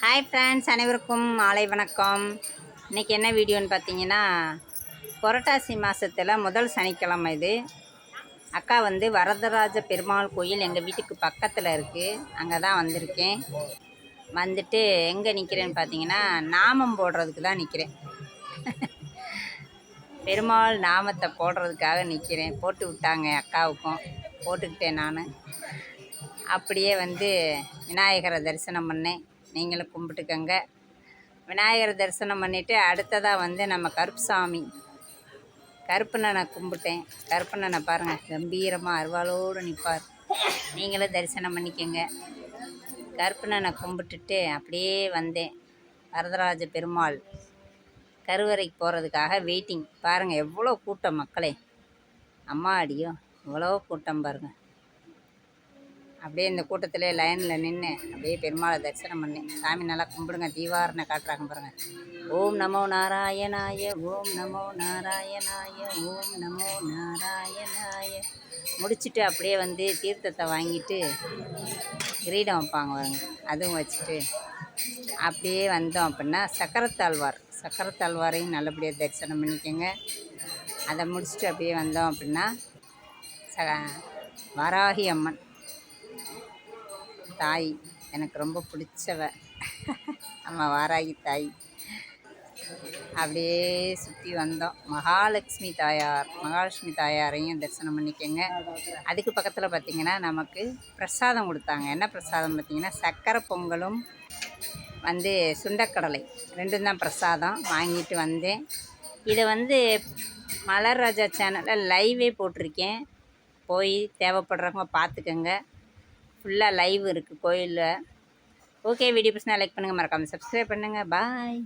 Hi friends, அனைவருக்கும் மாலை வணக்கம். இன்றைக்கி என்ன வீடியோன்னு பார்த்தீங்கன்னா, புரட்டாசி மாதத்தில் முதல் சனிக்கிழமை இது. அக்கா வந்து வரதராஜ பெருமாள் கோயில் எங்கள் வீட்டுக்கு பக்கத்தில் இருக்குது. அங்கே தான் வந்திருக்கேன். வந்துட்டு எங்கே நிற்கிறேன்னு பார்த்தீங்கன்னா, நாமம் போடுறதுக்கு தான் நிற்கிறேன். பெருமாள் நாமத்தை போடுறதுக்காக நிற்கிறேன். போட்டு விட்டாங்க அக்காவுக்கும், போட்டுக்கிட்டேன் நான். அப்படியே வந்து விநாயகரை தரிசனம் பண்ணேன். நீங்களும் கும்பிட்டுக்கங்க. விநாயகர் தரிசனம் பண்ணிவிட்டு அடுத்ததாக வந்து நம்ம கருப்புசாமி கருப்பண்ணனை கும்பிட்டேன். கருப்பண்ணனை பாருங்கள், கம்பீரமாக அருவாளோடு நிற்பார். நீங்களும் தரிசனம் பண்ணிக்கங்க. கருப்பண்ணனை கும்பிட்டுட்டு அப்படியே வந்தேன். வரதராஜ பெருமாள் கருவறைக்கு போகிறதுக்காக வெயிட்டிங். பாருங்கள் எவ்வளோ கூட்டம் மக்களே, அம்மா அடியோ இவ்வளோ கூட்டம் பாருங்கள். அப்படியே இந்த கூட்டத்திலே லைனில் நின்று அப்படியே பெருமாளை தரிசனம் பண்ணேன். சாமி நல்லா கும்பிடுங்க. தீவாரணை காட்டுறாங்க பாருங்கள். ஓம் நமோ நாராயணாய, ஓம் நமோ நாராயணாய, ஓம் நமோ நாராயணாய. முடிச்சுட்டு அப்படியே வந்து தீர்த்தத்தை வாங்கிட்டு கிரீடம் வைப்பாங்க பாருங்க, அதுவும் வச்சுட்டு அப்படியே வந்தோம் அப்படின்னா சக்கரத்தாழ்வாரையும் நல்லபடியாக தரிசனம் பண்ணிக்கோங்க. அதை முடிச்சுட்டு அப்படியே வந்தோம் அப்படின்னா வராகி அம்மன் தாய் எனக்கு ரொம்ப பிடிச்சவ, நம்ம வாராகி தாய். அப்படியே சுற்றி வந்தோம். மகாலட்சுமி தாயாரையும் தரிசனம் பண்ணிக்கோங்க. அதுக்கு பக்கத்தில் பார்த்திங்கன்னா நமக்கு பிரசாதம் கொடுத்தாங்க. என்ன பிரசாதம் பார்த்திங்கன்னா, சக்கரை பொங்கலும் வந்து சுண்டக்கடலை ரெண்டும் தான் பிரசாதம். வாங்கிட்டு வந்தேன். இதை வந்து மலர் ராஜா சேனலில் லைவே போட்டிருக்கேன். போய் தேவைப்படுறவங்க பார்த்துக்கோங்க. ஃபுல்லாக லைவ் இருக்குது கோயிலில். ஓகே, வீடியோ பிடிச்சினா லைக் பண்ணுங்கள், மறக்காமல் சப்ஸ்கிரைப் பண்ணுங்கள். பாய்.